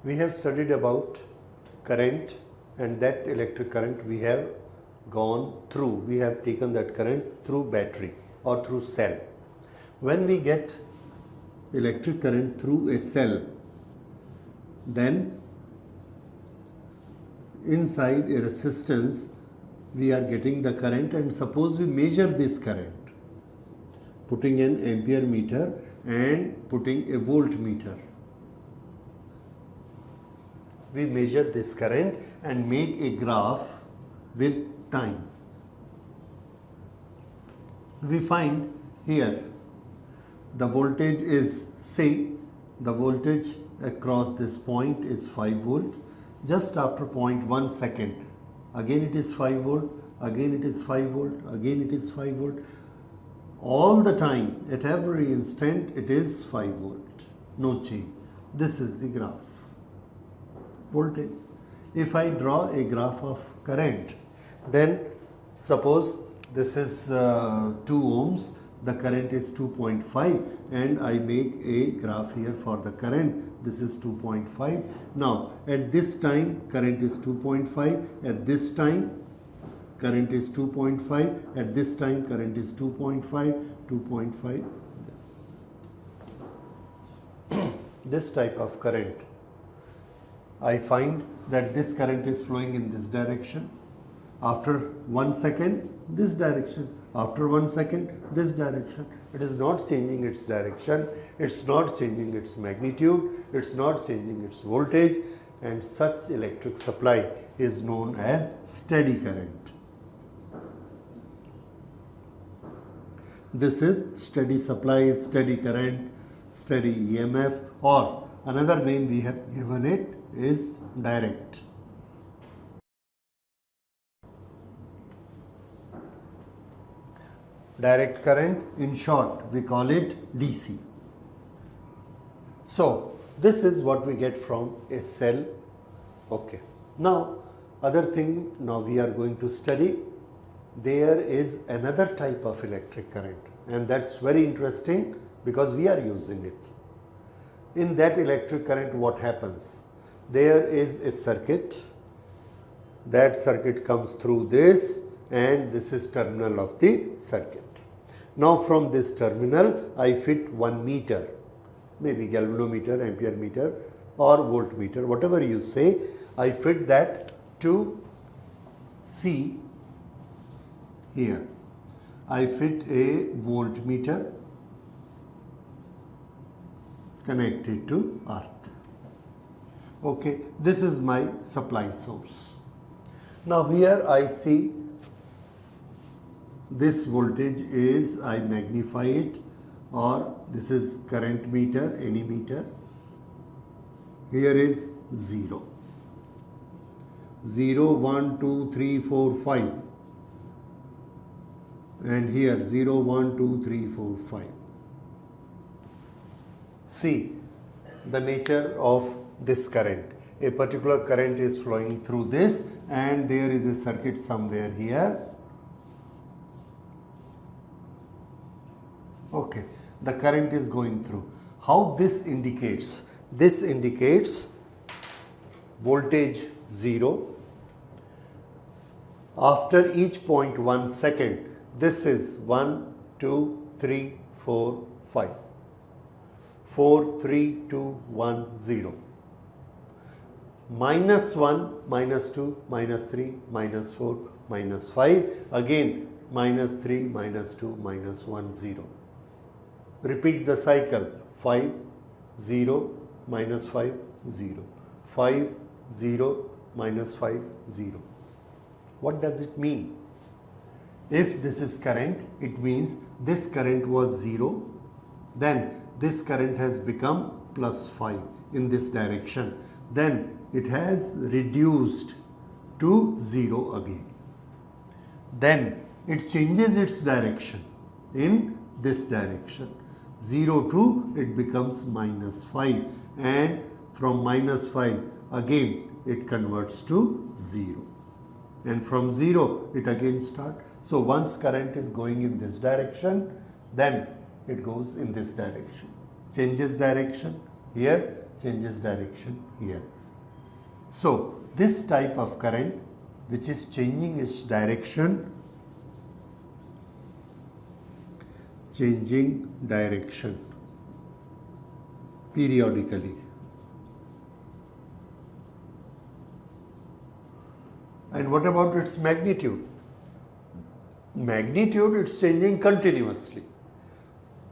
We have studied about current, and that electric current we have gone through. We have taken that current through battery or through cell. When we get electric current through a cell, then inside a resistance we are getting the current, and suppose we measure this current putting an ampere meter and putting a voltmeter. We measure this current and make a graph with time. We find here the voltage is, say, the voltage across this point is 5 volt. Just after 0.1 second, again it is 5 volt, again it is 5 volt, again it is 5 volt. All the time, at every instant, it is 5 volt. No change. This is the graph. Voltage. If I draw a graph of current, then suppose this is 2 ohms, the current is 2.5, and I make a graph here for the current. This is 2.5. Now at this time current is 2.5, at this time current is 2.5, at this time current is 2.5, 2.5. This type of current, I find that this current is flowing in this direction. After 1 second, this direction. After 1 second, this direction. It is not changing its direction. It's not changing its magnitude. It's not changing its voltage. And such electric supply is known as steady current. This is steady supply, steady current, steady EMF, or another name we have given it is direct. Direct current, in short, we call it DC. So this is what we get from a cell. Okay. Now other thing now we are going to study, there is another type of electric current, and that's very interesting because we are using it. In that electric current, what happens? There is a circuit. That circuit comes through this, and this is terminal of the circuit. Now from this terminal I fit 1 meter, maybe galvanometer, ampere meter or voltmeter, whatever you say. I fit that to C here. I fit a voltmeter connected to earth. Okay, this is my supply source. Now here I see this voltage is, I magnify it, or this is current meter, any meter. Here is 0. 0, 1, 2, 3, 4, 5. And here 0, 1, 2, 3, 4, 5. See the nature of this current. A particular current is flowing through this, and there is a circuit somewhere here. Okay, the current is going through. How this indicates? This indicates voltage 0. After each 0.1 second, this is 1, 2, 3, 4, 5. 4, 3, 2, 1, 0. Minus 1, minus 2, minus 3, minus 4, minus 5. Again, minus 3, minus 2, minus 1, 0. Repeat the cycle. 5, 0, minus 5, 0. 5, 0, minus 5, 0. What does it mean? If this is current, it means this current was 0, then this current has become plus 5 in this direction. Then it has reduced to 0 again. Then it changes its direction in this direction. 0 to it becomes minus 5, and from minus 5 again it converts to 0. And from 0 it again starts. So once current is going in this direction, then it goes in this direction. Changes direction. Here changes direction here. So this type of current which is changing its direction, periodically. And what about its magnitude? Magnitude, it's changing continuously.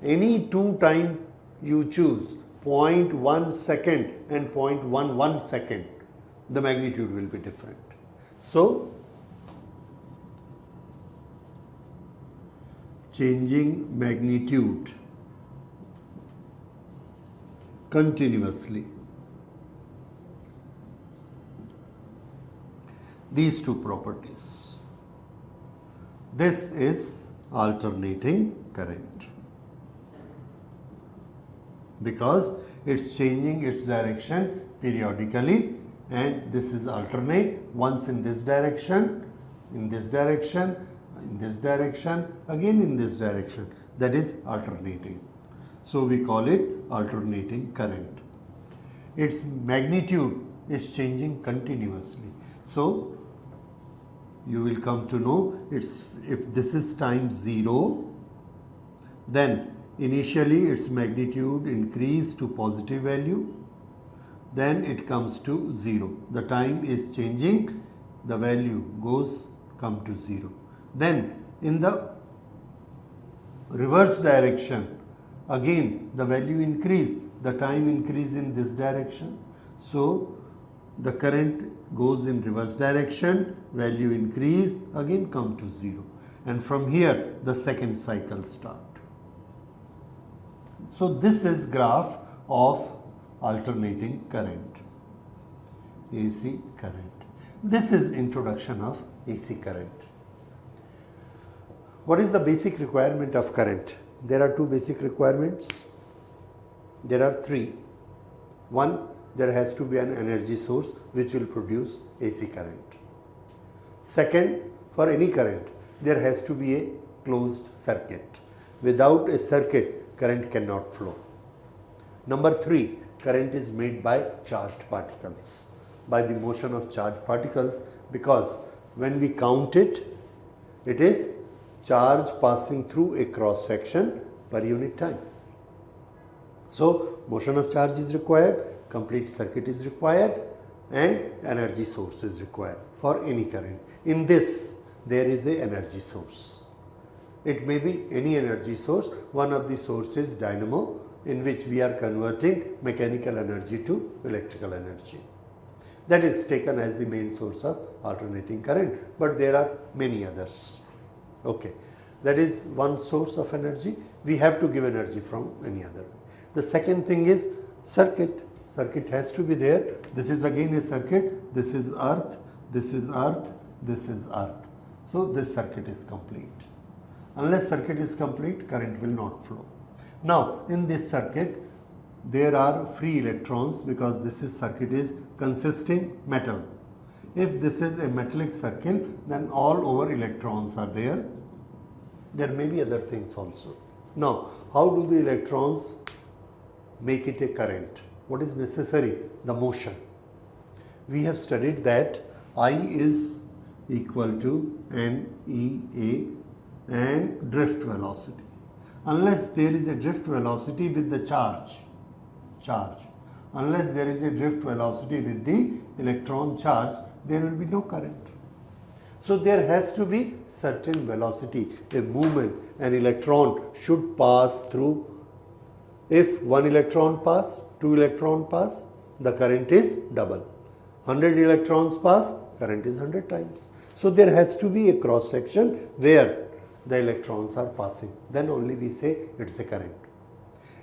Any two time you choose, 0.1 second and 0.11 second, the magnitude will be different. So, changing magnitude continuously. These two properties. This is alternating current because it's changing its direction periodically, and this is alternate, once in this direction, in this direction, in this direction, again in this direction. That is alternating. So we call it alternating current. Its magnitude is changing continuously. So you will come to know if this is time 0, then initially its magnitude increase to positive value, then it comes to 0. The time is changing, the value come to 0. Then in the reverse direction, again the value increase, the time increase in this direction. So the current goes in reverse direction, value increase, again come to 0. And from here the second cycle start. So this is graph of alternating current, AC current. This is introduction of AC current. What is the basic requirement of current? There are two basic requirements. There are three. One, there has to be an energy source which will produce AC current. Second, for any current, there has to be a closed circuit. Without a circuit, current cannot flow. Number three, current is made by charged particles, by the motion of charged particles, because when we count it, it is charge passing through a cross section per unit time. So motion of charge is required, complete circuit is required, and energy source is required for any current. In this, there is a energy source. It may be any energy source. One of the sources, dynamo, in which we are converting mechanical energy to electrical energy. That is taken as the main source of alternating current, but there are many others. Okay, that is one source of energy. We have to give energy from any other. The second thing is circuit. Circuit has to be there. This is again a circuit. This is earth, this is earth, this is earth. So this circuit is complete. Unless circuit is complete, current will not flow. Now in this circuit, there are free electrons because this is circuit is consisting metal. If this is a metallic circuit, then all over electrons are there. There may be other things also. Now, how do the electrons make it a current? What is necessary? The motion. We have studied that I is equal to NEA and drift velocity. Unless there is a drift velocity with the charge, unless there is a drift velocity with the electron charge, there will be no current. So there has to be certain velocity, a movement. An electron should pass through. If one electron pass, two electron pass, the current is double. 100 electrons pass, current is 100 times. So there has to be a cross section where the electrons are passing. Then only we say it's a current.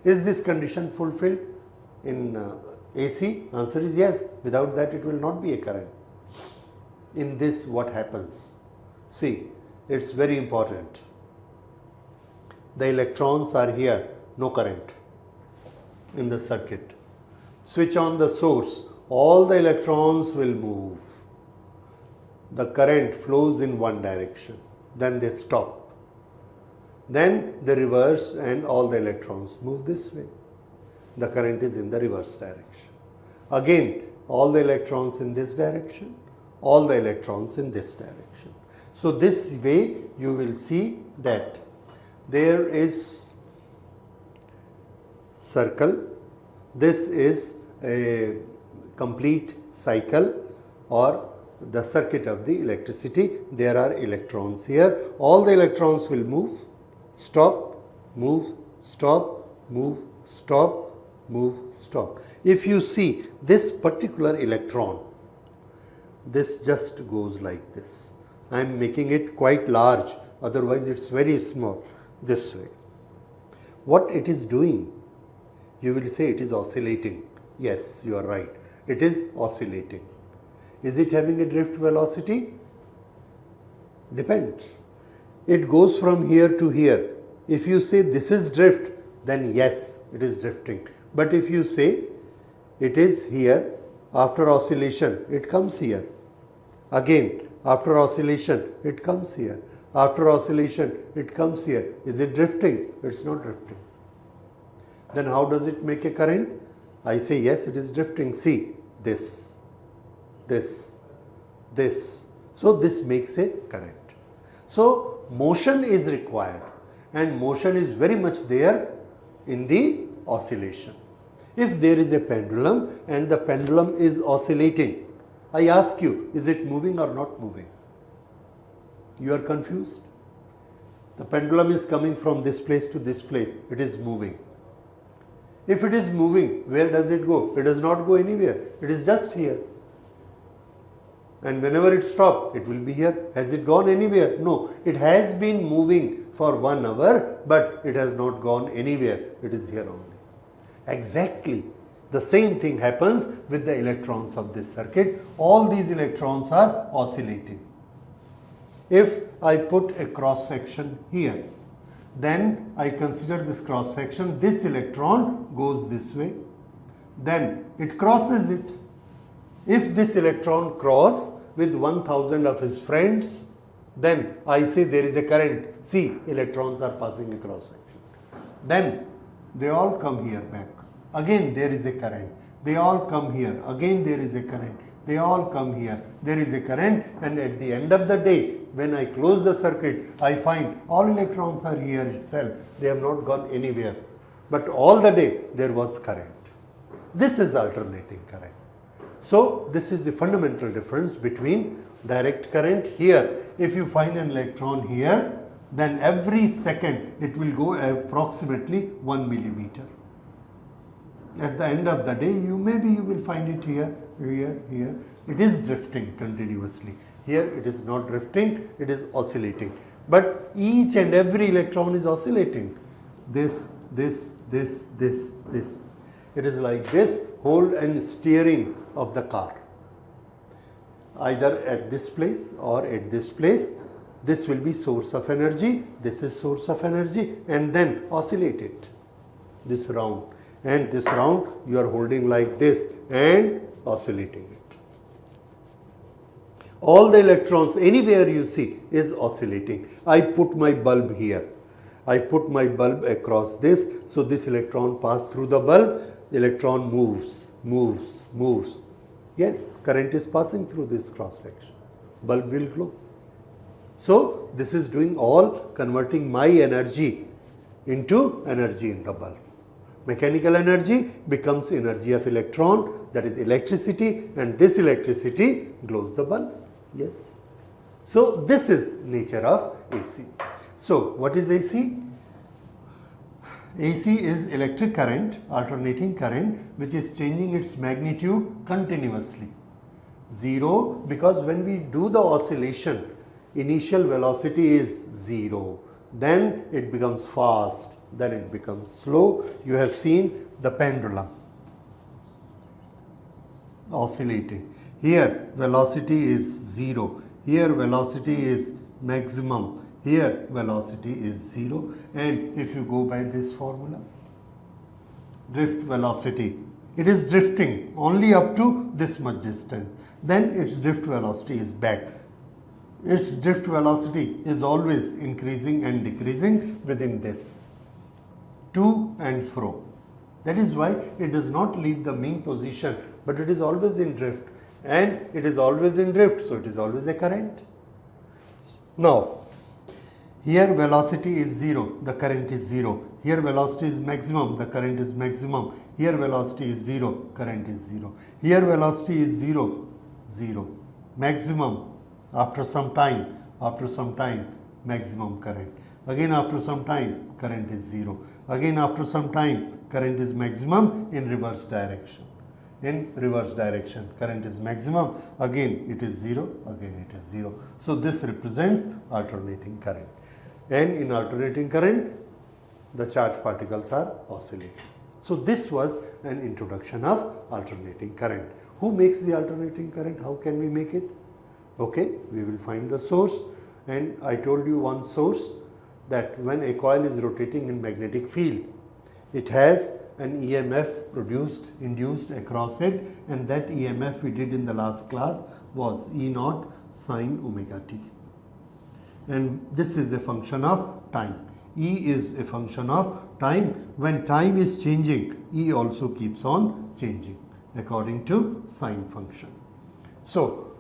Is this condition fulfilled in AC? Answer is yes. Without that it will not be a current. In this what happens? See, it's very important. The electrons are here, no current in the circuit. Switch on the source, all the electrons will move. The current flows in one direction, then they stop. Then the reverse and all the electrons move this way. The current is in the reverse direction. Again, all the electrons in this direction, all the electrons in this direction. So this way you will see that there is circle, this is a complete cycle or the circuit of the electricity. There are electrons here, all the electrons will move, stop, move, stop, move, stop, move, stop. If you see this particular electron, this just goes like this. I am making it quite large, otherwise it is very small, this way. What it is doing? You will say it is oscillating. Yes, you are right. It is oscillating. Is it having a drift velocity? Depends. It goes from here to here. If you say this is drift, then yes, it is drifting. But if you say it is here, after oscillation, it comes here. Again, after oscillation, it comes here. After oscillation, it comes here. Is it drifting? It is not drifting. Then how does it make a current? I say yes, it is drifting. See, this, this, this. So this makes a current. So motion is required, and motion is very much there in the oscillation. If there is a pendulum and the pendulum is oscillating, I ask you, is it moving or not moving? You are confused? The pendulum is coming from this place to this place, it is moving. If it is moving, where does it go? It does not go anywhere, it is just here. And whenever it stops, it will be here. Has it gone anywhere? No, it has been moving for 1 hour, but it has not gone anywhere, it is here only. Exactly the same thing happens with the electrons of this circuit. All these electrons are oscillating. If I put a cross section here, then I consider this cross section, this electron goes this way, then it crosses it. If this electron cross with 1000 of his friends, then I say there is a current. See, electrons are passing across section. Then they all come here back. Again there is a current. They all come here. Again there is a current. They all come here. There is a current, and at the end of the day, when I close the circuit, I find all electrons are here itself. They have not gone anywhere. But all the day there was current. This is alternating current. So this is the fundamental difference between direct current here. If you find an electron here, then every second it will go approximately 1 millimeter. At the end of the day, you will find it here, here, here. It is drifting continuously. Here it is not drifting, it is oscillating. But each and every electron is oscillating. This, this, this, this, this. It is like this, hold and steering of the car. Either at this place or at this place. This will be source of energy, this is source of energy, and then oscillate it. This round. And this round you are holding like this and oscillating it. All the electrons anywhere you see is oscillating. I put my bulb here. I put my bulb across this. So this electron passed through the bulb. The electron moves, moves, moves. Yes, current is passing through this cross section. Bulb will glow. So this is doing all converting my energy into energy in the bulb. Mechanical energy becomes energy of electron, that is electricity, and this electricity glows the bulb. Yes. So this is nature of AC. So what is AC? AC is electric current, alternating current, which is changing its magnitude continuously. 0, because when we do the oscillation, initial velocity is 0, then it becomes fast, then it becomes slow. You have seen the pendulum oscillating. Here velocity is 0, here velocity is maximum, here velocity is 0, and if you go by this formula, drift velocity, it is drifting only up to this much distance, then its drift velocity is back. Its drift velocity is always increasing and decreasing within this, to and fro. That is why it does not leave the mean position but it is always in drift, and it is always in drift, so it is always a current. Now, here velocity is 0, the current is 0. Here velocity is maximum, the current is maximum. Here velocity is 0, current is 0. Here velocity is 0, 0. Maximum after some time, maximum current. Again after some time, current is 0. Again after some time, current is maximum in reverse direction. In reverse direction, current is maximum, again it is 0, again it is 0. So this represents alternating current. And in alternating current, the charged particles are oscillating. So this was an introduction of alternating current. Who makes the alternating current? How can we make it? Okay, we will find the source, and I told you one source, that when a coil is rotating in magnetic field, it has an EMF induced across it, and that EMF we did in the last class was E0 sine omega t. And this is a function of time. E is a function of time. When time is changing, E also keeps on changing according to sine function. So,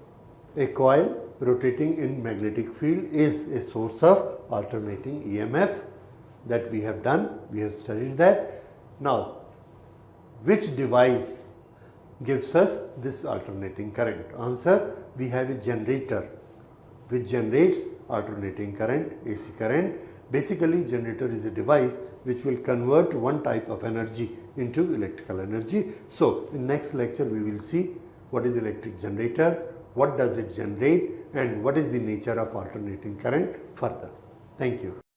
a coil rotating in magnetic field is a source of alternating EMF. That we have done, we have studied that. Now, which device gives us this alternating current? Answer, we have a generator which generates alternating current, AC current. Basically, generator is a device which will convert one type of energy into electrical energy. So, in next lecture we will see what is electric generator, what does it generate, and what is the nature of alternating current further. Thank you.